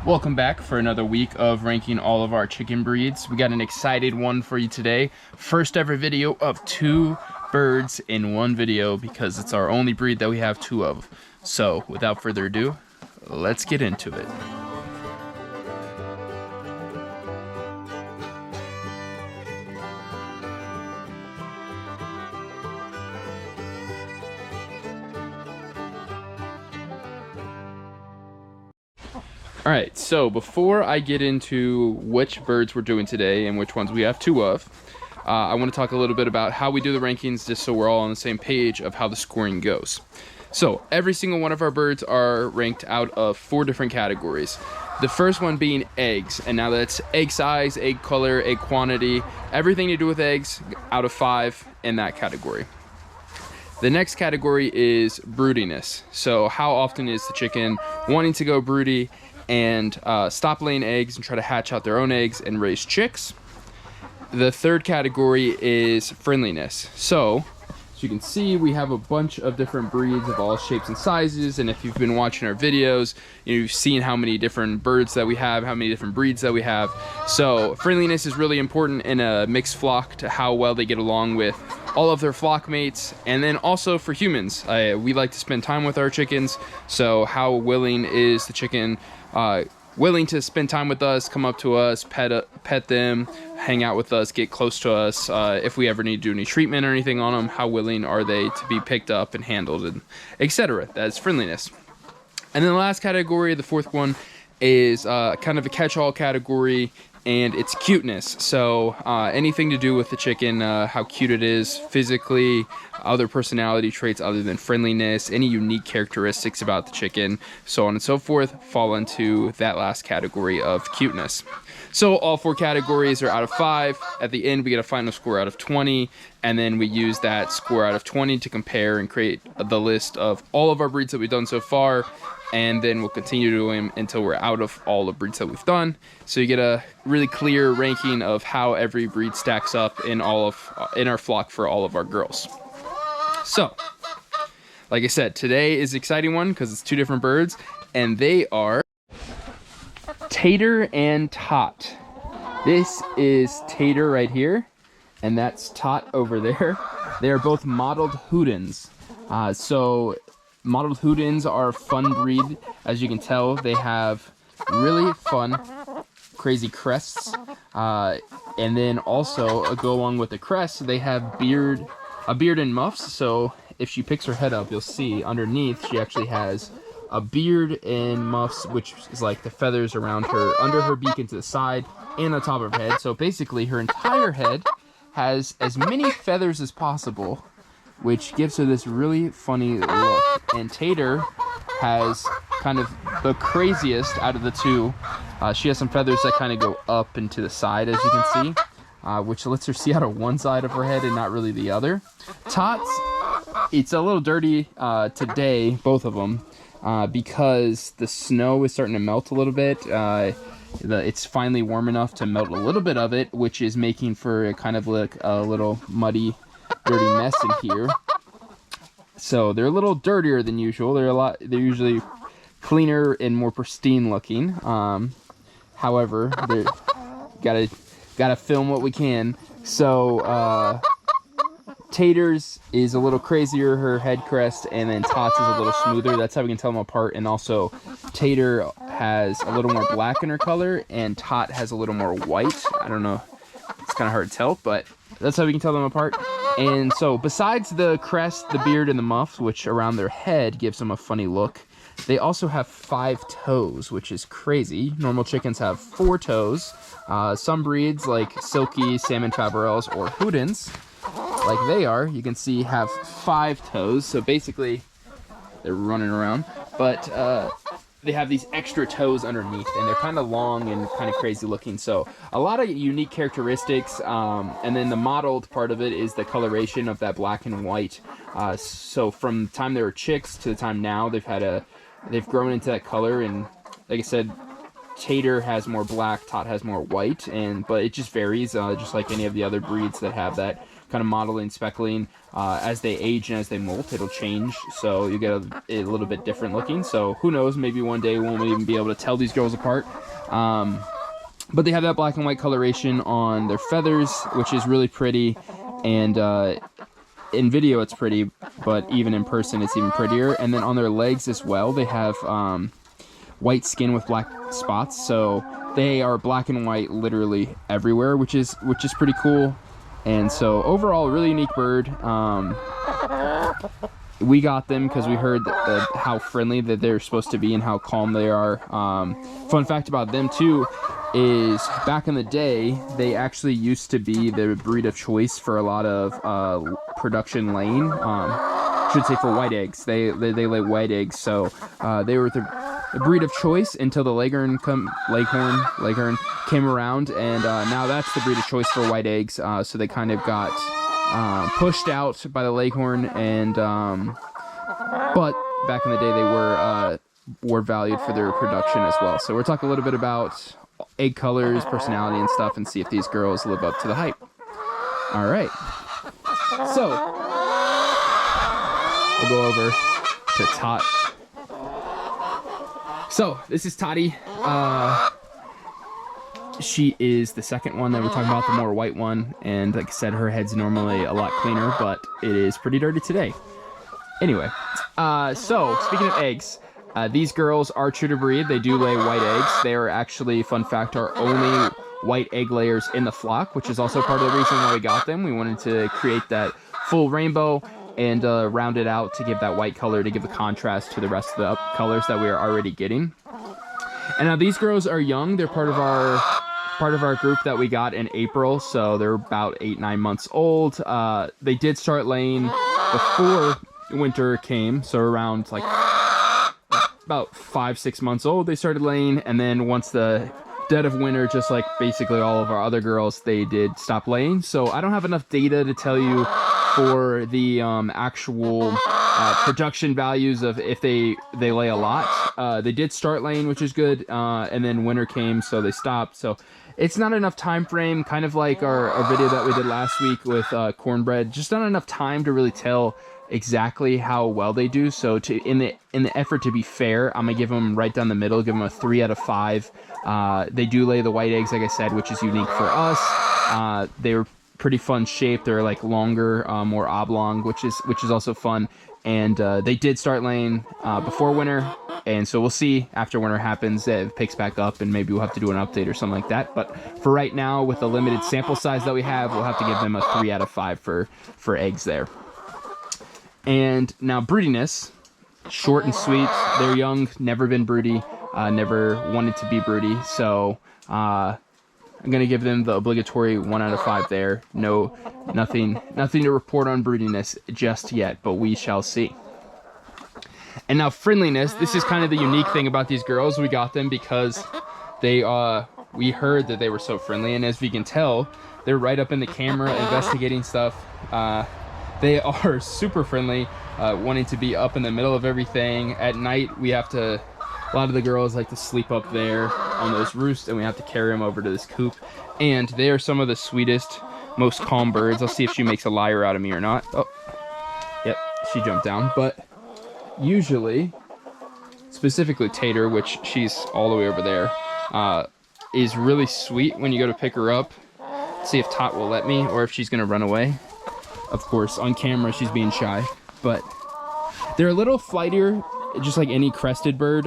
Welcome back for another week of ranking all of our chicken breeds. We got an excited one for you today. First ever video of 2 birds in one video because it's our only breed that we have 2 of. So without further ado, let's get into it. Alright, so before I get into which birds we're doing today and which ones we have 2 of, I want to talk a little bit about how we do the rankings just so we're all on the same page of how the scoring goes. So every single one of our birds are ranked out of 4 different categories. The first one being eggs, and now that's egg size, egg color, egg quantity, everything to do with eggs out of 5 in that category. The next category is broodiness. So how often is the chicken wanting to go broody and stop laying eggs and try to hatch out their own eggs and raise chicks. The third category is friendliness. So, as you can see, we have a bunch of different breeds of all shapes and sizes, and if you've been watching our videos, you've seen how many different birds that we have, how many different breeds that we have. So friendliness is really important in a mixed flock to how well they get along with all of their flock mates, and then also for humans. We like to spend time with our chickens, so how willing is the chicken willing to spend time with us, come up to us, pet them, hang out with us, get close to us. If we ever need to do any treatment or anything on them, how willing are they to be picked up and handled, and etc. That's friendliness. And then the last category, the fourth one, is kind of a catch-all category, and it's cuteness. So anything to do with the chicken, how cute it is physically, other personality traits other than friendliness, any unique characteristics about the chicken, so on and so forth, fall into that last category of cuteness. So all 4 categories are out of 5. At the end, we get a final score out of 20, and then we use that score out of 20 to compare and create the list of all of our breeds that we've done so far, and then we'll continue doing until we're out of all the breeds that we've done. So you get a really clear ranking of how every breed stacks up in our flock for all of our girls. So, like I said, today is an exciting one because it's 2 different birds, and they are Tater and Tot. This is Tater right here, and that's Tot over there. They are both mottled Houdans. So mottled Houdans are a fun breed. As you can tell, they have really fun, crazy crests. And then also, go along with the crest, they have a beard and muffs. So if she picks her head up, you'll see underneath she actually has a beard and muffs, which is like the feathers around her, under her beak and to the side, and on top of her head. So basically her entire head has as many feathers as possible, which gives her this really funny look. And Tater has kind of the craziest out of the 2. She has some feathers that kind of go up and to the side, as you can see, which lets her see out of one side of her head and not really the other. Tots, it's a little dirty today, both of them, because the snow is starting to melt a little bit. It's finally warm enough to melt a little bit of it, which is making for a kind of like a little muddy, dirty mess in here. So they're a little dirtier than usual. They're usually cleaner and more pristine looking. However, they gotta film what we can. So Tater's is a little crazier, her head crest, and then Tots is a little smoother. That's how we can tell them apart. And also, Tater has a little more black in her color, and Tot has a little more white. I don't know, it's kind of hard to tell, but that's how we can tell them apart. And so, besides the crest, the beard, and the muffs, which around their head gives them a funny look, they also have 5 toes, which is crazy. Normal chickens have 4 toes. Some breeds, like Silky, Salmon Faverolles, or Houdans, like they are, you can see, have 5 toes. So basically, they're running around, but they have these extra toes underneath, and they're kind of long and kind of crazy looking. So a lot of unique characteristics, and then the mottled part of it is the coloration of that black and white. So from the time they were chicks to the time now, they've grown into that color. And like I said, Tater has more black, Tot has more white, but it just varies, just like any of the other breeds that have that kind of modeling, speckling. As they age and as they molt, it'll change, so you get a little bit different looking. So who knows, maybe one day we'll even be able to tell these girls apart. But they have that black and white coloration on their feathers, which is really pretty, and in video it's pretty, but even in person it's even prettier. And then on their legs as well, they have white skin with black spots, so they are black and white literally everywhere, which is pretty cool. And so overall, really unique bird. We got them because we heard how friendly that they're supposed to be and how calm they are. Fun fact about them too is back in the day, they actually used to be the breed of choice for a lot of production laying. Should say for white eggs. They lay white eggs, so they were the breed of choice until the leghorn came around, and now that's the breed of choice for white eggs. So they kind of got pushed out by the leghorn, and but back in the day they were valued for their production as well. So we're talking a little bit about egg colors, personality, and stuff, and see if these girls live up to the hype. All right, so we'll go over to Tot. So this is Toddy. She is the second one that we're talking about, the more white one, and like I said, her head's normally a lot cleaner, but it is pretty dirty today. Anyway, so speaking of eggs, these girls are true to breed. They do lay white eggs. They are actually, fun fact, our only white egg layers in the flock, which is also part of the reason why we got them. We wanted to create that full rainbow and round it out to give that white color, to give the contrast to the rest of the colors that we are already getting. And now these girls are young. They're part of our group that we got in April, so they're about 8-9 months old. They did start laying before winter came, so around like about 5-6 months old they started laying, and then once the dead of winter, just like basically all of our other girls, they did stop laying. So I don't have enough data to tell you for the actual production values of if they lay a lot. They did start laying, which is good, and then winter came, so they stopped. So it's not enough time frame, kind of like our video that we did last week with cornbread. Just not enough time to really tell exactly how well they do. So in the effort to be fair, I'm gonna give them right down the middle, give them a 3 out of 5. They do lay the white eggs, like I said, which is unique for us. They were pretty fun shape. They're like longer, more oblong, which is also fun. And they did start laying before winter, and so we'll see after winter happens if it picks back up, and maybe we'll have to do an update or something like that. But for right now, with the limited sample size that we have, we'll have to give them a 3 out of 5 for eggs there. And now Broodiness, short and sweet. They're young, never been broody, never wanted to be broody. So I'm gonna give them the obligatory 1 out of 5 there. No, nothing to report on Broodiness just yet, but we shall see. And now Friendliness. This is kind of the unique thing about these girls. We got them because they we heard that they were so friendly, and as we can tell, they're right up in the camera investigating stuff. They are super friendly, wanting to be up in the middle of everything. At night, we have to, a lot of the girls like to sleep up there on those roosts, and we have to carry them over to this coop. And they are some of the sweetest, most calm birds. I'll see if she makes a liar out of me or not. Oh, yep, she jumped down. But usually, specifically Tater, which she's all the way over there, is really sweet when you go to pick her up. See if Tot will let me, or if she's gonna run away. Of course, on camera, she's being shy, but they're a little flightier, just like any crested bird,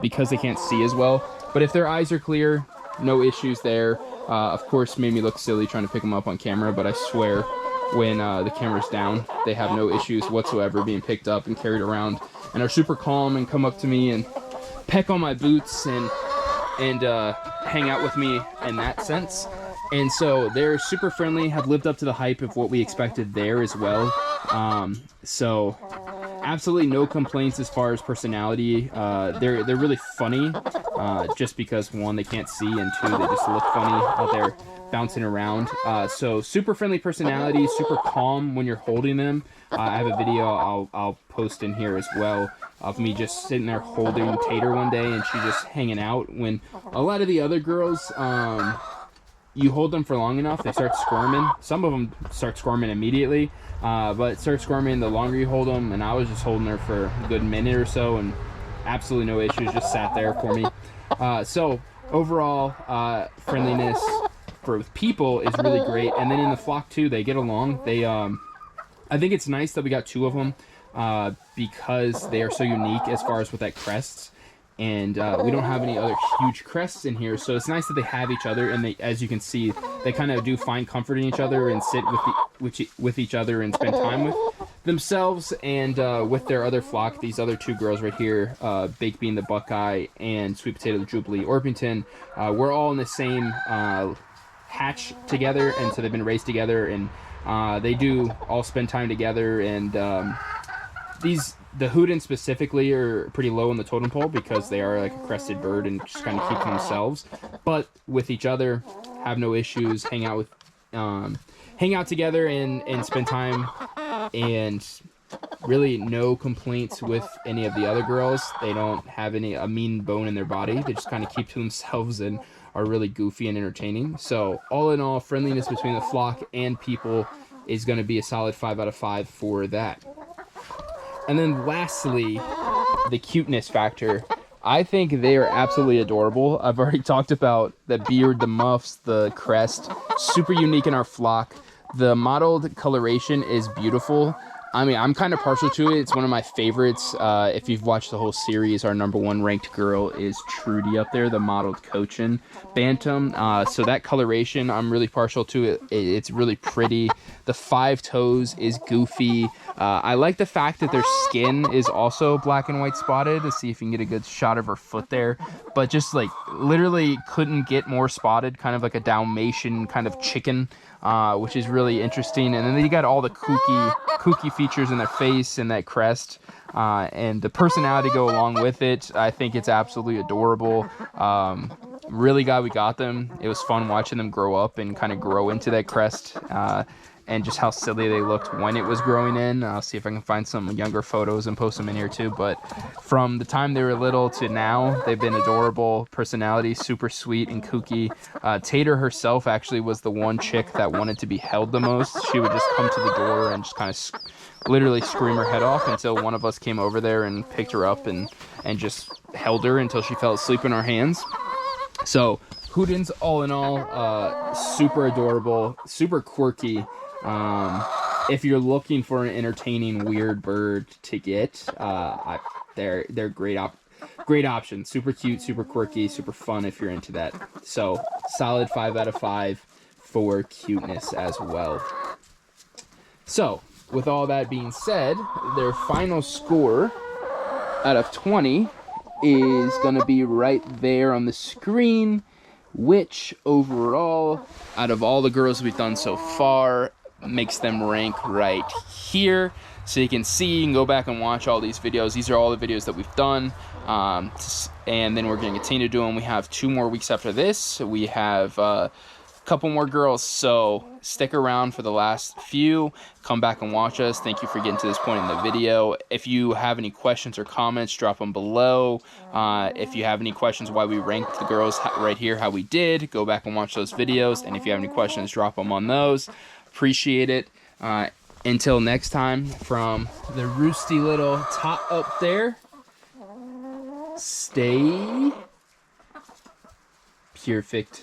because they can't see as well. But if their eyes are clear, no issues there. Of course, made me look silly trying to pick them up on camera, but I swear when the camera's down, they have no issues whatsoever being picked up and carried around, and are super calm and come up to me and peck on my boots and hang out with me in that sense. And so they're super friendly, have lived up to the hype of what we expected there as well. So absolutely no complaints as far as personality. They're really funny, just because 1, they can't see, and 2, they just look funny out there bouncing around. So super friendly personality, super calm when you're holding them. I have a video I'll post in here as well of me just sitting there holding Tater one day, and she just hanging out when a lot of the other girls, you hold them for long enough, they start squirming. Some of them start squirming immediately, but start squirming the longer you hold them. And I was just holding her for a good minute or so, and absolutely no issues, just sat there for me. So overall, friendliness with people is really great. And then in the flock too, they get along. They I think it's nice that we got 2 of them because they are so unique as far as with that crests. And we don't have any other huge crests in here, so it's nice that they have each other. And they, as you can see, they kind of do find comfort in each other and sit with each other and spend time with themselves and with their other flock. These other 2 girls right here, Baked Bean the Buckeye and Sweet Potato the Jubilee Orpington, we're all in the same hatch together, and so they've been raised together, and they do all spend time together. And the Houdan specifically are pretty low on the totem pole because they are like a crested bird and just kind of keep to themselves, but with each other have no issues, hang out together and spend time, and really no complaints with any of the other girls. They don't have a mean bone in their body. They just kind of keep to themselves and are really goofy and entertaining. So all in all, friendliness between the flock and people is going to be a solid 5 out of 5 for that. And then lastly, the cuteness factor. I think they are absolutely adorable. I've already talked about the beard, the muffs, the crest. Super unique in our flock. The mottled coloration is beautiful. I mean, I'm kind of partial to it. It's one of my favorites. If you've watched the whole series, our #1 ranked girl is Trudy up there, the mottled Cochin Bantam. So that coloration, I'm really partial to it. It's really pretty. The 5 toes is goofy. I like the fact that their skin is also black and white spotted. Let's see if you can get a good shot of her foot there. But just like literally couldn't get more spotted, kind of like a Dalmatian kind of chicken. Which is really interesting. And then you got all the kooky features in their face and that crest, and the personality to go along with it. I think it's absolutely adorable. Really glad we got them. It was fun watching them grow up and kind of grow into that crest, and just how silly they looked when it was growing in. I'll see if I can find some younger photos and post them in here too. But from the time they were little to now, they've been adorable. Personality, super sweet and kooky. Tater herself actually was the one chick that wanted to be held the most. She would just come to the door and just kind of literally scream her head off until one of us came over there and picked her up and just held her until she fell asleep in our hands. So Houdan's all in all super adorable, super quirky. If you're looking for an entertaining weird bird to get, they're great option. Super cute, super quirky, super fun if you're into that. So solid 5 out of 5 for cuteness as well. So with all that being said, their final score out of 20 is going to be right there on the screen, which overall, out of all the girls we've done so far, makes them rank right here. So you can see, you can go back and watch all these videos. These are all the videos that we've done, and then we're going to continue to do them. We have 2 more weeks after this. We have a couple more girls, so stick around for the last few. Come back and watch us. Thank you for getting to this point in the video. If you have any questions or comments, drop them below. If you have any questions why we ranked the girls right here how we did, go back and watch those videos. And if you have any questions, drop them on those. Appreciate it. Until next time, from the roosty little Tot up there, stay Pyrfect.